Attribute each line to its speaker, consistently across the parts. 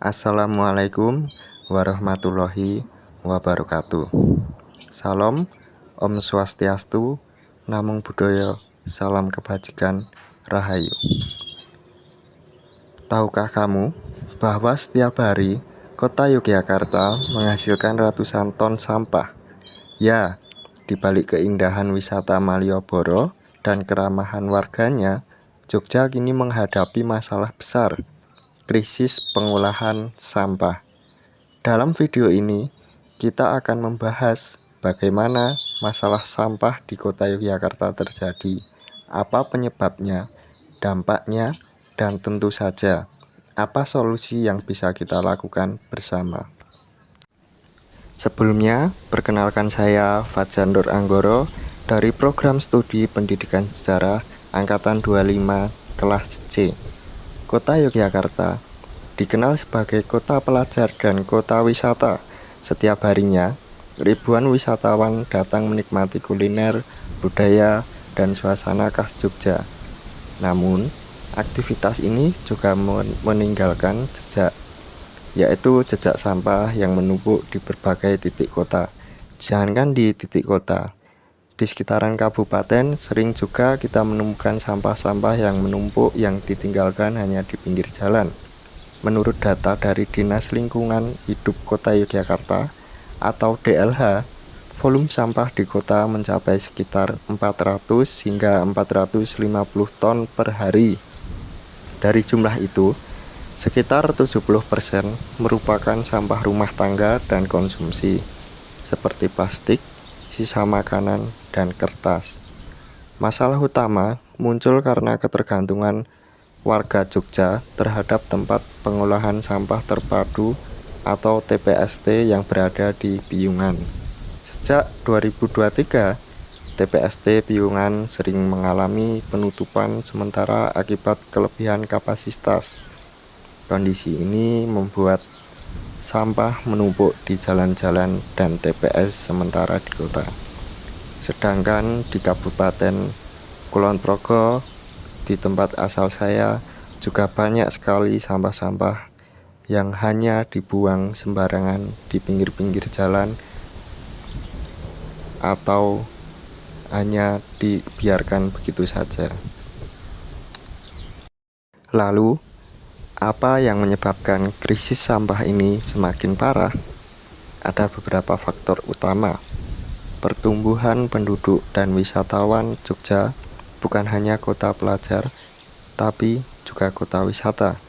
Speaker 1: Assalamualaikum warahmatullahi wabarakatuh. Salam, Om Swastiastu, Namo Buddhaya, salam kebajikan, Rahayu. Tahukah kamu bahwa setiap hari kota Yogyakarta menghasilkan ratusan ton sampah? Ya, di balik keindahan wisata Malioboro dan keramahan warganya, Jogja kini menghadapi masalah besar, krisis pengolahan sampah. Dalam video ini, kita akan membahas bagaimana masalah sampah di kota Yogyakarta terjadi, apa penyebabnya, dampaknya, dan tentu saja, apa solusi yang bisa kita lakukan bersama. Sebelumnya, perkenalkan saya Fajar Nur Anggoro dari Program Studi Pendidikan Sejarah Angkatan 25 Kelas C. Kota Yogyakarta dikenal sebagai kota pelajar dan kota wisata. Setiap harinya, ribuan wisatawan datang menikmati kuliner, budaya, dan suasana khas Jogja. Namun, aktivitas ini juga meninggalkan jejak, yaitu jejak sampah yang menumpuk di berbagai titik kota. Jangankan di titik kota, di sekitaran kabupaten sering juga kita menemukan sampah-sampah yang menumpuk yang ditinggalkan hanya di pinggir jalan. Menurut data dari Dinas Lingkungan Hidup Kota Yogyakarta atau DLH, volume sampah di kota mencapai sekitar 400 hingga 450 ton per hari. Dari jumlah itu, sekitar 70% merupakan sampah rumah tangga dan konsumsi, seperti plastik, sisa makanan, dan kertas. Masalah utama muncul karena ketergantungan warga Jogja terhadap tempat pengolahan sampah terpadu atau TPST yang berada di Piungan. Sejak 2023, TPST Piungan sering mengalami penutupan sementara akibat kelebihan kapasitas. Kondisi ini membuat sampah menumpuk di jalan-jalan dan TPS sementara di kota. Sedangkan di Kabupaten Kulon Progo, di tempat asal saya, juga banyak sekali sampah-sampah yang hanya dibuang sembarangan di pinggir-pinggir jalan atau hanya dibiarkan begitu saja. Lalu, apa yang menyebabkan krisis sampah ini semakin parah? Ada beberapa faktor utama. Pertumbuhan penduduk dan wisatawan Jogja bukan hanya kota pelajar, tapi juga kota wisata.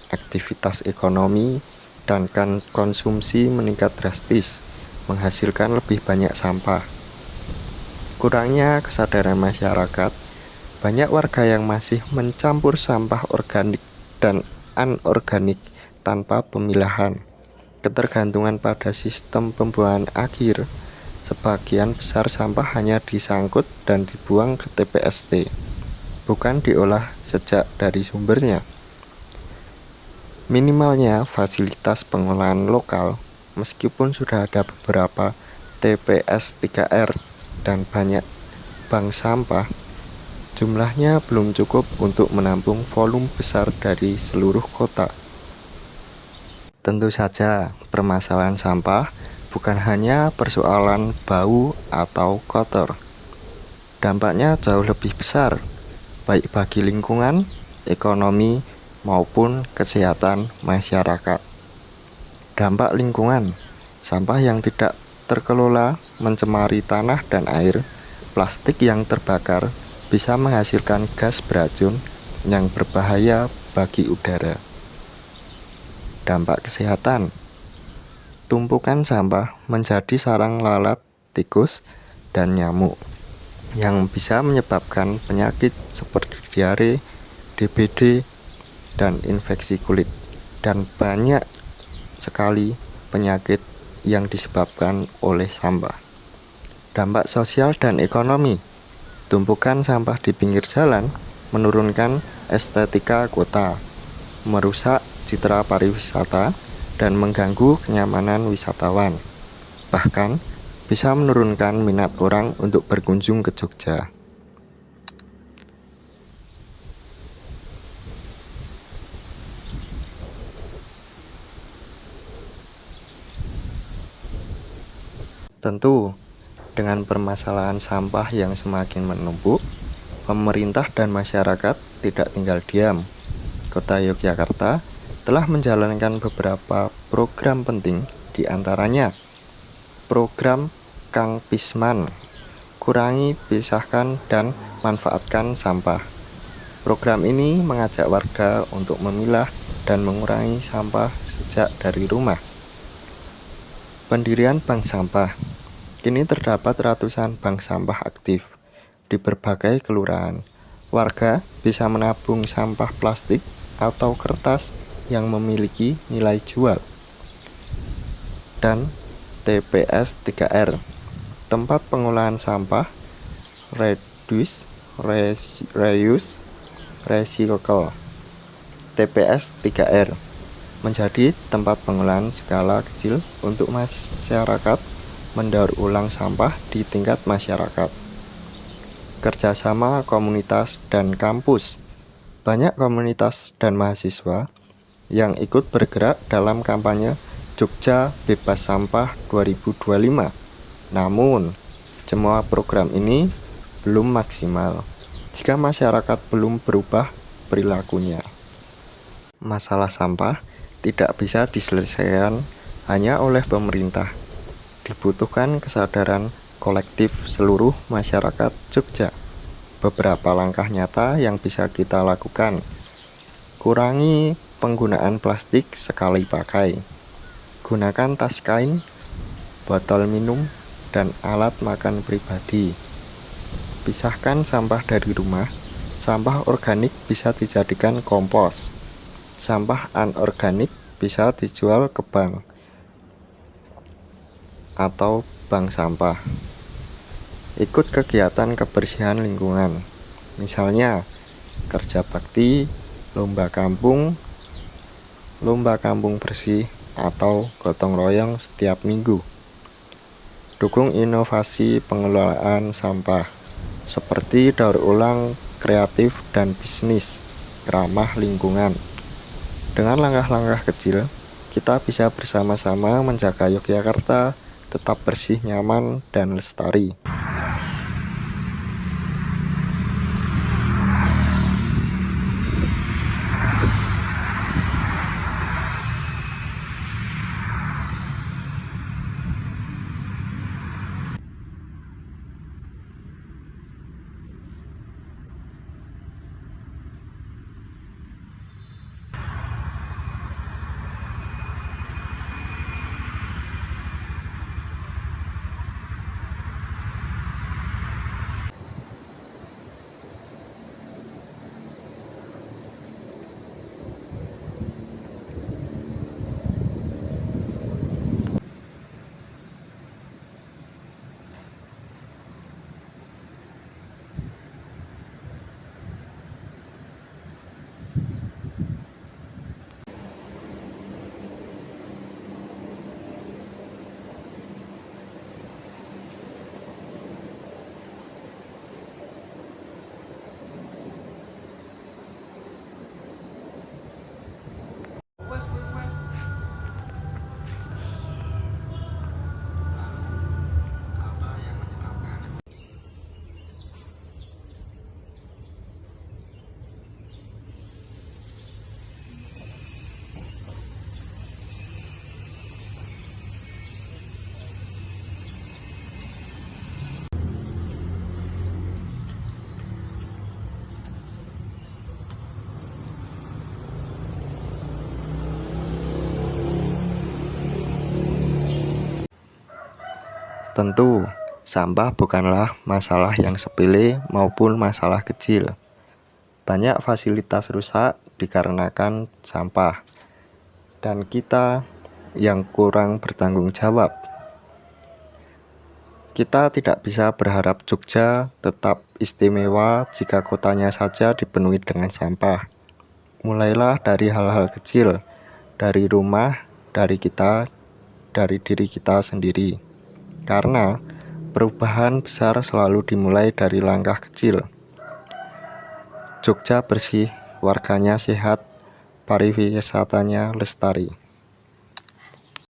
Speaker 1: Aktivitas ekonomi dan konsumsi meningkat drastis, menghasilkan lebih banyak sampah. Kurangnya kesadaran masyarakat, banyak warga yang masih mencampur sampah organik dan anorganik tanpa pemilahan. Ketergantungan pada sistem pembuangan akhir, sebagian besar sampah hanya disangkut dan dibuang ke TPST, bukan diolah sejak dari sumbernya. Minimalnya fasilitas pengolahan lokal, meskipun sudah ada beberapa TPS 3R dan banyak bank sampah, jumlahnya belum cukup untuk menampung volume besar dari seluruh kota. Tentu saja, permasalahan sampah bukan hanya persoalan bau atau kotor. Dampaknya jauh lebih besar, baik bagi lingkungan, ekonomi, maupun kesehatan masyarakat. Dampak lingkungan, sampah yang tidak terkelola mencemari tanah dan air. Plastik yang terbakar bisa menghasilkan gas beracun yang berbahaya bagi udara. Dampak kesehatan, tumpukan sampah menjadi sarang lalat, tikus, dan nyamuk yang bisa menyebabkan penyakit seperti diare, DBD, dan infeksi kulit, dan banyak sekali penyakit yang disebabkan oleh sampah. Dampak sosial dan ekonomi, tumpukan sampah di pinggir jalan menurunkan estetika kota, merusak citra pariwisata, dan mengganggu kenyamanan wisatawan. Bahkan bisa menurunkan minat orang untuk berkunjung ke Jogja. Tentu, dengan permasalahan sampah yang semakin menumpuk, pemerintah dan masyarakat tidak tinggal diam. Kota Yogyakarta telah menjalankan beberapa program penting, di antaranya program Kang Pisman, kurangi, pisahkan, dan manfaatkan sampah. Program ini mengajak warga untuk memilah dan mengurangi sampah sejak dari rumah. Pendirian bank sampah. Kini terdapat ratusan bank sampah aktif di berbagai kelurahan. Warga bisa menabung sampah plastik atau kertas yang memiliki nilai jual. Dan TPS 3R, tempat pengolahan sampah, reduce, reuse, recycle. TPS 3R menjadi tempat pengolahan skala kecil untuk masyarakat mendaur ulang sampah di tingkat masyarakat. Kerjasama komunitas dan kampus. Banyak komunitas dan mahasiswa yang ikut bergerak dalam kampanye Jogja Bebas Sampah 2025. Namun, semua program ini belum maksimal jika masyarakat belum berubah perilakunya. Masalah sampah tidak bisa diselesaikan hanya oleh pemerintah. Dibutuhkan kesadaran kolektif seluruh masyarakat Jogja. Beberapa langkah nyata yang bisa kita lakukan: kurangi penggunaan plastik sekali pakai, gunakan tas kain, botol minum, dan alat makan pribadi. Pisahkan sampah dari rumah. Sampah organik bisa dijadikan kompos. Sampah anorganik bisa dijual ke bank atau bank sampah. Ikut kegiatan kebersihan lingkungan, misalnya kerja bakti, lomba kampung bersih, atau gotong royong setiap minggu. Dukung inovasi pengelolaan sampah seperti daur ulang kreatif dan bisnis ramah lingkungan. Dengan langkah-langkah kecil, kita bisa bersama-sama menjaga Yogyakarta tetap bersih, nyaman, dan lestari. Tentu, sampah bukanlah masalah yang sepele maupun masalah kecil. Banyak fasilitas rusak dikarenakan sampah, dan kita yang kurang bertanggung jawab. Kita tidak bisa berharap Jogja tetap istimewa jika kotanya saja dipenuhi dengan sampah. Mulailah dari hal-hal kecil, dari rumah, dari diri kita sendiri. Karena perubahan besar selalu dimulai dari langkah kecil. Jogja bersih, warganya sehat, pariwisatanya lestari.